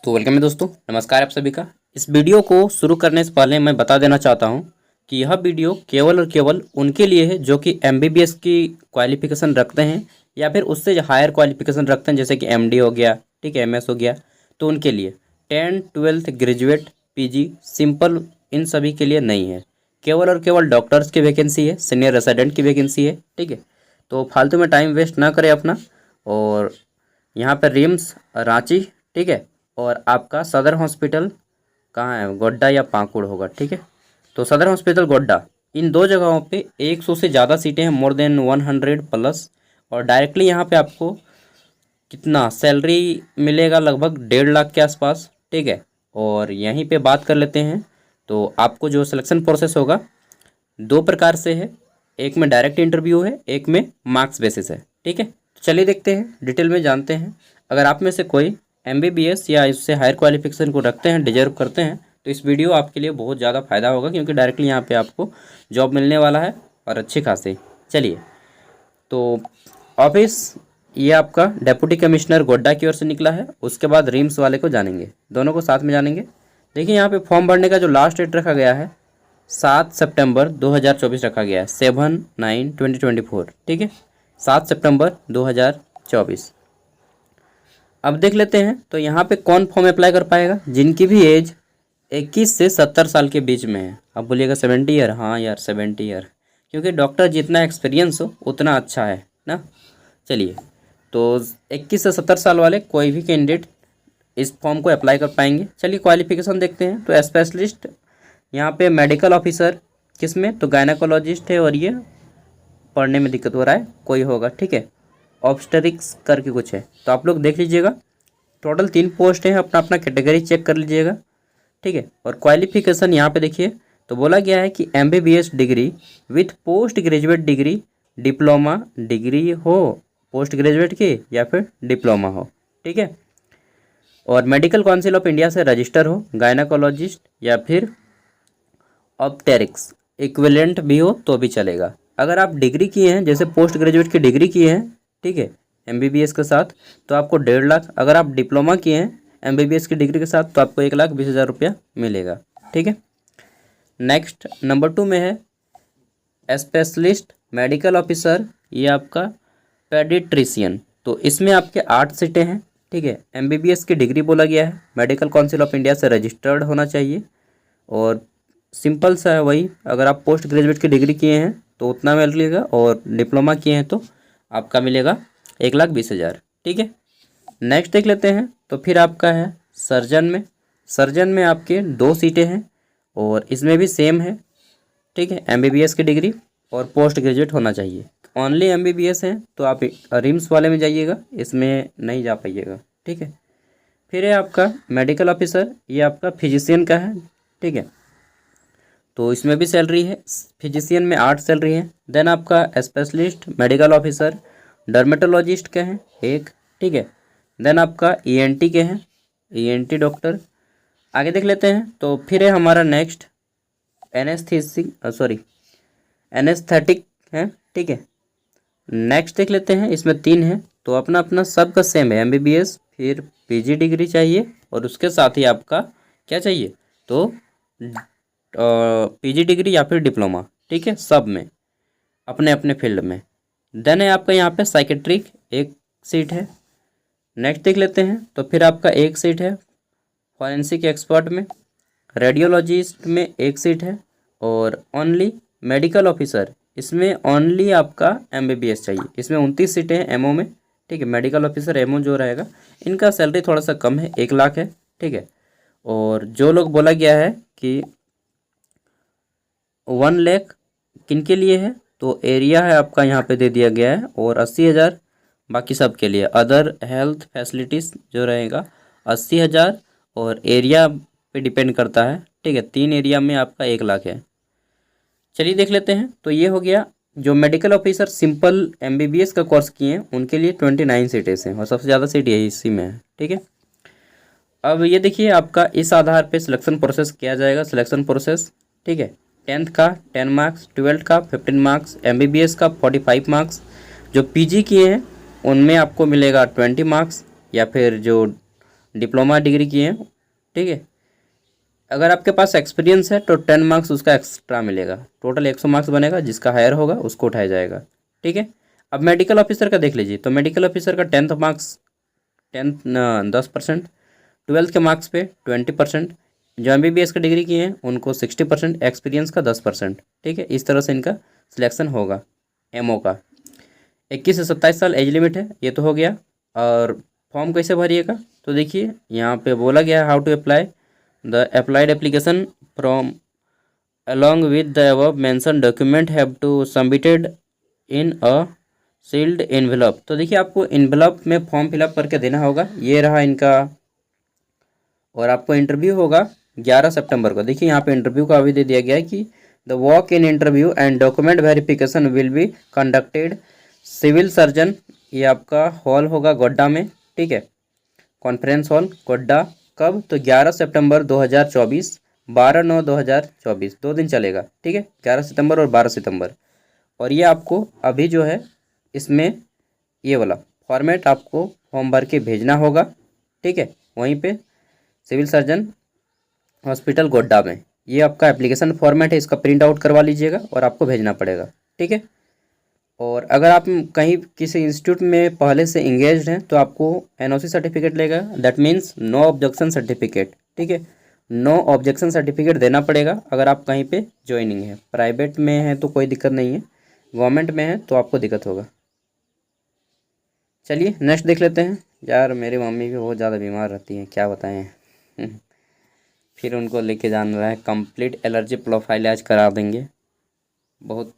तो वेलकम है दोस्तों, नमस्कार आप सभी का। इस वीडियो को शुरू करने से पहले मैं बता देना चाहता हूं कि यह वीडियो केवल और केवल उनके लिए है जो कि एमबीबीएस की क्वालिफिकेशन रखते हैं या फिर उससे हायर क्वालिफिकेशन रखते हैं, जैसे कि एमडी हो गया, ठीक है, एमएस हो गया। तो उनके लिए 10, 12 ग्रेजुएट, पीजी, सिंपल, इन सभी के लिए नहीं है। केवल और केवल डॉक्टर्स की वैकेंसी है, सीनियर रेसिडेंट की वैकेंसी है, ठीक है। तो फालतू में टाइम वेस्ट ना करें अपना। और यहाँ पर रिम्स रांची, ठीक है, और आपका सदर हॉस्पिटल कहाँ है, गोड्डा या पाकुड़ होगा, ठीक है। तो सदर हॉस्पिटल गोड्डा, इन दो जगहों पे 100 से ज़्यादा सीटें हैं, मोर देन 100 प्लस। और डायरेक्टली यहाँ पे आपको कितना सैलरी मिलेगा, लगभग 1.5 लाख के आसपास, ठीक है। और यहीं पे बात कर लेते हैं। तो आपको जो सिलेक्शन प्रोसेस होगा दो प्रकार से है, एक में डायरेक्ट इंटरव्यू है, एक में मार्क्स बेसिस है, ठीक है। तो चलिए देखते हैं, डिटेल में जानते हैं। अगर आप में से कोई एमबीबीएस या इससे हायर क्वालिफिकेशन को रखते हैं, डिजर्व करते हैं, तो इस वीडियो आपके लिए बहुत ज़्यादा फायदा होगा, क्योंकि डायरेक्टली यहाँ पे आपको जॉब मिलने वाला है और अच्छी खासी। चलिए, तो ऑफिस ये आपका डेप्यूटी कमिश्नर गोड्डा की ओर से निकला है। उसके बाद रिम्स वाले को जानेंगे, दोनों को साथ में जानेंगे। देखिए यहाँ पे फॉर्म भरने का जो लास्ट डेट रखा गया है 7 सितंबर 2024 रखा गया है, 7/9/2024, ठीक है, 7 सितंबर 2024। अब देख लेते हैं तो यहाँ पे कौन फॉर्म अप्लाई कर पाएगा, जिनकी भी एज 21 से 70 साल के बीच में है। अब बोलिएगा 70 ईयर, हाँ यार 70 ईयर, क्योंकि डॉक्टर जितना एक्सपीरियंस हो उतना अच्छा है ना। चलिए, तो 21 से 70 साल वाले कोई भी कैंडिडेट इस फॉर्म को अप्लाई कर पाएंगे। चलिए क्वालिफिकेशन देखते हैं। तो स्पेशलिस्ट यहाँ पे मेडिकल ऑफिसर किस में, तो गायनाकोलॉजिस्ट है, और ये पढ़ने में दिक्कत हो रहा है, कोई होगा, ठीक है, ऑब्स्टेरिक्स करके कुछ है। तो आप लोग देख लीजिएगा, टोटल 3 पोस्ट हैं, अपना अपना कैटेगरी चेक कर लीजिएगा, ठीक है। और क्वालिफिकेशन यहाँ पे देखिए, तो बोला गया है कि MBBS degree with post graduate degree, diploma degree हो पोस्ट ग्रेजुएट की या फिर डिप्लोमा हो, ठीक है। और मेडिकल काउंसिल ऑफ इंडिया से रजिस्टर हो, गायनाकोलॉजिस्ट या फिर ऑप्टेरिक्स इक्विवेलेंट भी हो तो भी चलेगा। अगर आप डिग्री किए हैं, जैसे पोस्ट ग्रेजुएट की डिग्री किए हैं, ठीक है, एमबीबीएस के साथ, तो आपको 1.5 लाख। अगर आप डिप्लोमा किए हैं एमबीबीएस की डिग्री के साथ, तो आपको 1,20,000 रुपया मिलेगा, ठीक है। नेक्स्ट नंबर 2 में है स्पेशलिस्ट मेडिकल ऑफिसर, ये आपका पेडिट्रिशियन। तो इसमें आपके 8 सीटें हैं, ठीक है। एमबीबीएस की डिग्री बोला गया है, मेडिकल काउंसिल ऑफ इंडिया से रजिस्टर्ड होना चाहिए, और सिंपल सा है वही। अगर आप पोस्ट ग्रेजुएट की डिग्री किए हैं तो उतना मिलेगा, और डिप्लोमा किए हैं तो आपका मिलेगा 1,20,000, ठीक है। नेक्स्ट देख लेते हैं। तो फिर आपका है सर्जन में। सर्जन में आपके 2 सीटें हैं, और इसमें भी सेम है, ठीक है, एमबीबीएस की डिग्री और पोस्ट ग्रेजुएट होना चाहिए। ओनली एमबीबीएस है तो आप रिम्स वाले में जाइएगा, इसमें नहीं जा पाइएगा, ठीक है। फिर है आपका मेडिकल ऑफिसर, ये आपका फिजिशियन का है, ठीक है। तो इसमें भी सैलरी है, फिजिशियन में 8 सैलरी है। देन आपका स्पेशलिस्ट मेडिकल ऑफिसर डर्मेटोलॉजिस्ट के हैं एक, ठीक है। देन आपका ईएनटी के हैं, ईएनटी डॉक्टर। आगे देख लेते हैं। तो फिर है हमारा नेक्स्ट एनेस्थेटिक है, ठीक है। नेक्स्ट देख लेते हैं, इसमें 3 है, तो अपना अपना सबका सेम है, एमबीबीएस, फिर पीजी डिग्री चाहिए, और उसके साथ ही आपका क्या चाहिए, तो पीजी डिग्री या फिर डिप्लोमा, ठीक है, सब में अपने अपने फील्ड में। देन है आपका यहाँ पे साइकेट्रिक, एक सीट है। नेक्स्ट देख लेते हैं। तो फिर आपका एक सीट है फॉरेंसिक एक्सपर्ट में। रेडियोलॉजिस्ट में एक सीट है, और ओनली मेडिकल ऑफिसर, इसमें ओनली आपका एमबीबीएस चाहिए। इसमें 29 सीटें हैं एमओ में, ठीक है। मेडिकल ऑफिसर एमओ जो रहेगा, इनका सैलरी थोड़ा सा कम है, 1 लाख है, ठीक है। और जो लोग बोला गया है कि 1 लाख किन के लिए है, तो एरिया है आपका यहाँ पे दे दिया गया है, और 80,000 बाकी सब के लिए। अदर हेल्थ फैसिलिटीज़ जो रहेगा 80,000, और एरिया पे डिपेंड करता है, ठीक है। 3 एरिया में आपका 1 लाख है। चलिए देख लेते हैं। तो ये हो गया जो मेडिकल ऑफिसर सिंपल एमबीबीएस का कोर्स किए हैं उनके लिए 29 सीटें हैं, और सबसे ज़्यादा सीट यही इसी में है, ठीक है। अब ये देखिए, आपका इस आधार पे सिलेक्शन प्रोसेस किया जाएगा। सिलेक्शन प्रोसेस, ठीक है, 10th का 10 मार्क्स, 12th का 15 मार्क्स, एमबीबीएस का 45 मार्क्स, जो पीजी किए हैं उनमें आपको मिलेगा 20 मार्क्स, या फिर जो डिप्लोमा डिग्री किए हैं, ठीक है। अगर आपके पास एक्सपीरियंस है तो 10 मार्क्स उसका एक्स्ट्रा मिलेगा, टोटल 100 मार्क्स बनेगा, जिसका हायर होगा उसको उठाया जाएगा, ठीक है। अब मेडिकल ऑफिसर का देख लीजिए, तो मेडिकल ऑफिसर का 10th मार्क्स 10% 12th के मार्क्स पे 20%, जो MBBS की डिग्री किए हैं उनको 60%, एक्सपीरियंस का 10%, ठीक है। इस तरह से इनका सिलेक्शन होगा MO का। 21 से 27 साल एज लिमिट है, ये तो हो गया। और फॉर्म कैसे भरिएगा, तो देखिए यहाँ पे बोला गया how to apply the applied application from along with the above mentioned document have to submitted in a sealed envelope। तो देखिए आपको envelope में फॉर्म फिलअप करके देना होगा, ये रहा इनका। और आपको इंटरव्यू होगा 11 सितंबर को। देखिए यहाँ पे इंटरव्यू का अभी दे दिया गया है कि the walk in interview and document verification will be conducted civil surgeon, ये आपका हॉल होगा गोड्डा में, ठीक है, कॉन्फ्रेंस हॉल गोड्डा। कब, तो 11 सितंबर 2024, 12/9/2024, 2 दिन चलेगा, ठीक है, 11 सितंबर और 12 सितंबर। और ये आपको अभी जो है इसमें ये वाला फॉर्मेट आपको फॉर्म भर के भेजना होगा, ठीक है, वहीं पे सिविल सर्जन हॉस्पिटल गोड्डा में। ये आपका एप्लीकेशन फॉर्मेट है, इसका प्रिंट आउट करवा लीजिएगा और आपको भेजना पड़ेगा, ठीक है। और अगर आप कहीं किसी इंस्टीट्यूट में पहले से इंगेज्ड हैं तो आपको NOC सर्टिफिकेट लेगा, that means no objection certificate, ठीक है, नो ऑब्जेक्शन सर्टिफिकेट देना पड़ेगा अगर आप कहीं पे ज्वाइनिंग है। प्राइवेट में है तो कोई दिक्कत नहीं है, गवर्नमेंट में है तो आपको दिक्कत होगा। चलिए नेक्स्ट देख लेते हैं। यार मेरी मम्मी भी बहुत ज़्यादा बीमार रहती हैं, क्या बताएं फिर उनको लेके जाना रहा है, कंप्लीट एलर्जी प्रोफाइल आज करा देंगे। बहुत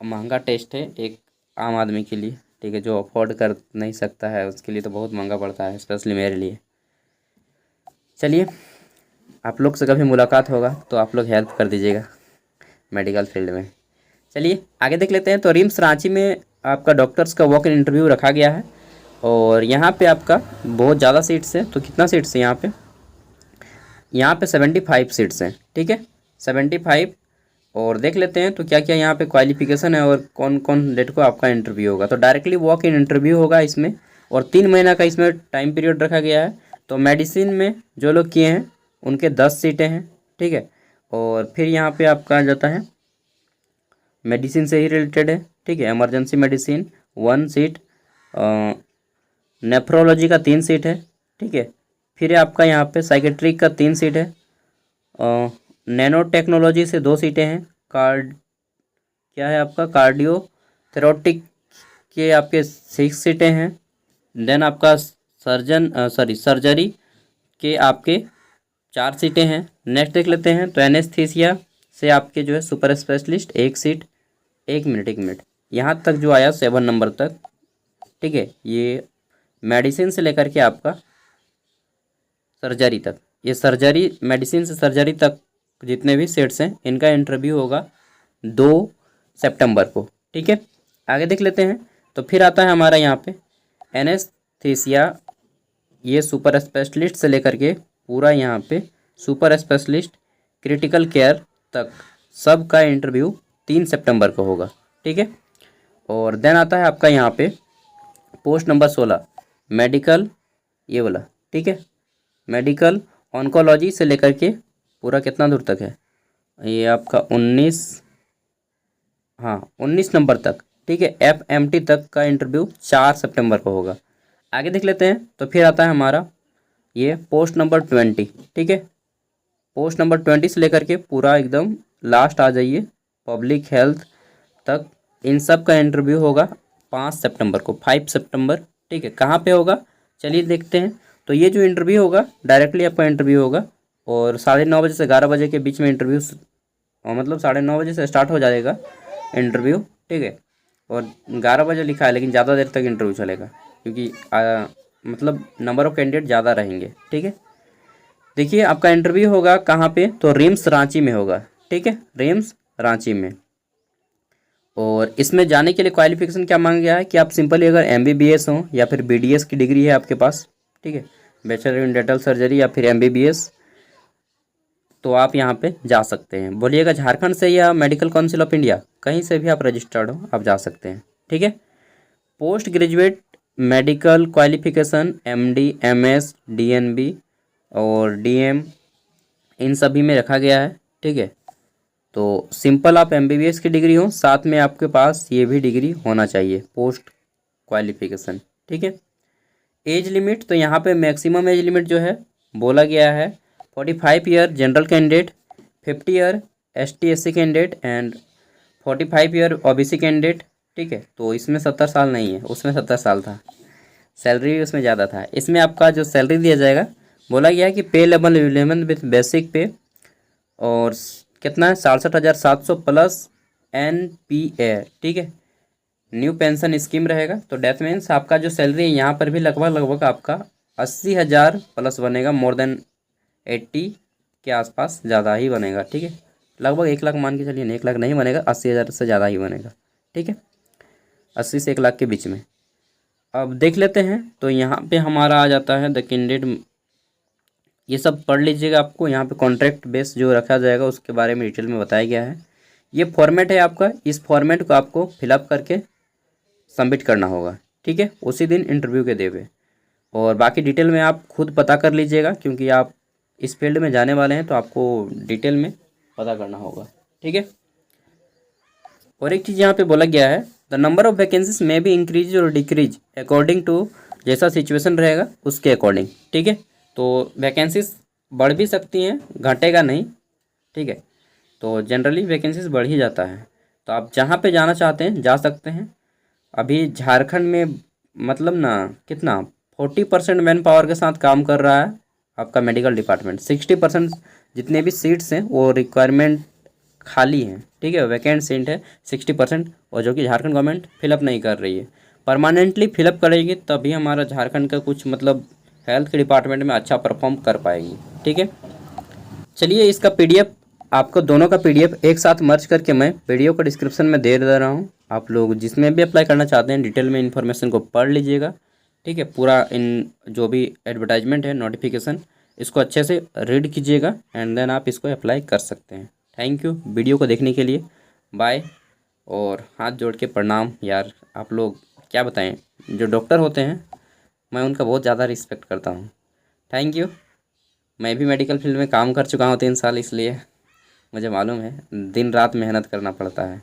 महंगा टेस्ट है एक आम आदमी के लिए, ठीक है, जो अफोर्ड कर नहीं सकता है उसके लिए तो बहुत महंगा पड़ता है, स्पेशली मेरे लिए। चलिए आप लोग से कभी मुलाकात होगा तो आप लोग हेल्प कर दीजिएगा मेडिकल फील्ड में। चलिए आगे देख लेते हैं। तो रिम्स रांची में आपका डॉक्टर्स का वॉक इन इंटरव्यू रखा गया है और यहाँ पे आपका बहुत ज़्यादा सीट्स हैं। तो कितना सीट्स है यहाँ पे, 75 सीट्स हैं, ठीक है, 75। और देख लेते हैं तो क्या क्या यहाँ पे क्वालिफिकेशन है और कौन कौन डेट को आपका इंटरव्यू होगा। तो डायरेक्टली वॉक इन इंटरव्यू होगा इसमें, और 3 महीना का इसमें टाइम पीरियड रखा गया है। तो मेडिसिन में जो लोग किए हैं उनके 10 सीटें हैं, ठीक है। और फिर यहाँ पे आपका आ जाता है मेडिसिन से ही रिलेटेड है, ठीक है, इमरजेंसी मेडिसिन 1 सीट, नेफ्रोलॉजी का 3 सीट है, ठीक है। फिर आपका यहाँ पे साइकेट्रिक का 3 सीट है, नैनो टेक्नोलॉजी से 2 सीटें हैं, क्या है आपका कार्डियो थेरोटिक के आपके 6 सीटें हैं। देन आपका सर्जरी के आपके 4 सीटें हैं। नेक्स्ट देख लेते हैं। तो एनेस्थीसिया से आपके जो है सुपर स्पेशलिस्ट 1 सीट। एक मिनट यहाँ तक जो आया 7 नंबर तक, ठीक है, ये मेडिसिन से लेकर के आपका सर्जरी तक, ये सर्जरी मेडिसिन से सर्जरी तक जितने भी सीट्स हैं इनका इंटरव्यू होगा 2 सितंबर को, ठीक है। आगे देख लेते हैं। तो फिर आता है हमारा यहाँ पे एनेस्थीसिया, ये सुपर स्पेशलिस्ट से लेकर के पूरा यहाँ पे सुपर स्पेशलिस्ट क्रिटिकल केयर तक सब का इंटरव्यू 3 सितंबर को होगा, ठीक है। और देन आता है आपका यहाँ पे पोस्ट नंबर 16 मेडिकल, ये वाला, ठीक है, मेडिकल ऑन्कोलॉजी से लेकर के पूरा कितना दूर तक है, ये आपका 19 नंबर तक, ठीक है, FMT तक का इंटरव्यू 4 सितंबर को होगा। आगे देख लेते हैं। तो फिर आता है हमारा ये पोस्ट नंबर 20, ठीक है, पोस्ट नंबर 20 से लेकर के पूरा एकदम लास्ट आ जाइए पब्लिक हेल्थ तक, इन सब का इंटरव्यू होगा 5 सितंबर को, 5 सितंबर, ठीक है। कहाँ पे होगा, चलिए देखते हैं। तो ये जो इंटरव्यू होगा डायरेक्टली आपका इंटरव्यू होगा और 9:30 बजे से 11 बजे के बीच में इंटरव्यू, मतलब 9:30 बजे से स्टार्ट हो जाएगा इंटरव्यू, ठीक है, और 11 बजे लिखा है लेकिन ज़्यादा देर तक इंटरव्यू चलेगा क्योंकि मतलब नंबर ऑफ़ कैंडिडेट ज़्यादा रहेंगे, ठीक है। देखिए आपका इंटरव्यू होगा कहाँ पे, तो रिम्स रांची में होगा, ठीक है, रिम्स रांची में। और इसमें जाने के लिए क्वालिफिकेशन क्या मांगा गया है कि आप सिंपली अगर MBBS हो या फिर BDS की डिग्री है आपके पास, ठीक है, बैचलर इन डेंटल सर्जरी या फिर MBBS, तो आप यहाँ पे जा सकते हैं। बोलिएगा झारखंड से या मेडिकल काउंसिल ऑफ इंडिया, कहीं से भी आप रजिस्टर्ड हो आप जा सकते हैं, ठीक है। Post graduate medical qualification MD, MS, DNB और डीएम इन सभी में रखा गया है। ठीक है, तो सिंपल आप एमबीबीएस की डिग्री हो, साथ में आपके पास ये भी डिग्री होना चाहिए पोस्ट क्वालिफिकेशन। ठीक है, एज लिमिट तो यहाँ पे मैक्सिमम एज लिमिट जो है बोला गया है 45 year general candidate, 50 year ST SC candidate and 45 year OBC candidate. ठीक है, तो इसमें 70 साल नहीं है, उसमें 70 साल था। सैलरी भी उसमें ज़्यादा था। इसमें आपका जो सैलरी दिया जाएगा बोला गया है कि पे लेवल 11 विथ बेसिक पे और कितना है 67,700 प्लस NPA। ठीक है, न्यू पेंशन स्कीम रहेगा। तो डेथ मीन्स आपका जो सैलरी है यहाँ पर भी लगभग आपका 80,000 प्लस बनेगा, मोर देन 80 के आसपास ज़्यादा ही बनेगा। ठीक है, लगभग 1 लाख मान के चलिए, 1 लाख नहीं बनेगा, 80,000 से ज़्यादा ही बनेगा। ठीक है, 80 से 1 लाख के बीच में। अब देख लेते हैं, तो यहाँ पे हमारा आ जाता है द कैंडिडेट। ये सब पढ़ लीजिएगा, आपको यहाँ पे कॉन्ट्रैक्ट बेस जो रखा जाएगा उसके बारे में डिटेल में बताया गया है। ये फॉर्मेट है आपका, इस फॉर्मेट को आपको फिलअप करके सबमिट करना होगा। ठीक है, उसी दिन इंटरव्यू के डे पे। और बाकी डिटेल में आप खुद पता कर लीजिएगा, क्योंकि आप इस फील्ड में जाने वाले हैं तो आपको डिटेल में पता करना होगा। ठीक है, और एक चीज़ यहाँ पे बोला गया है द नंबर ऑफ वैकेंसीज में भी इंक्रीज और डिक्रीज अकॉर्डिंग टू, जैसा सिचुएशन रहेगा उसके अकॉर्डिंग। ठीक है, तो वैकेंसीज बढ़ भी सकती हैं, घटेगा नहीं। ठीक है, तो जनरली वैकेंसीज बढ़ ही जाता है। तो आप जहाँ पे जाना चाहते हैं जा सकते हैं। अभी झारखंड में मतलब ना कितना 40% मैन पावर के साथ काम कर रहा है आपका मेडिकल डिपार्टमेंट। 60% जितने भी सीट्स हैं वो रिक्वायरमेंट खाली हैं। ठीक है, वैकेंट सीट है 60%, और जो कि झारखंड गवर्नमेंट फिलअप नहीं कर रही है। परमानेंटली फिलअप करेगी तभी हमारा झारखंड का कुछ मतलब हेल्थ के डिपार्टमेंट में अच्छा परफॉर्म कर पाएगी। ठीक है, चलिए इसका PDF आपको दोनों का PDF एक साथ मर्ज करके मैं वीडियो को डिस्क्रिप्शन में दे रहा हूँ। आप लोग जिसमें भी अप्लाई करना चाहते हैं डिटेल में इन्फॉर्मेशन को पढ़ लीजिएगा। ठीक है, पूरा इन जो भी एडवर्टाइजमेंट है नोटिफिकेशन इसको अच्छे से रीड कीजिएगा एंड देन आप इसको अप्लाई कर सकते हैं। थैंक यू वीडियो को देखने के लिए, बाय। और हाथ जोड़ के प्रणाम यार, आप लोग क्या बताएं, जो डॉक्टर होते हैं मैं उनका बहुत ज़्यादा रिस्पेक्ट करता हूँ। Thank you. मैं भी मेडिकल फील्ड में काम कर चुका हूँ 3 साल, इसलिए मुझे मालूम है दिन रात मेहनत करना पड़ता है।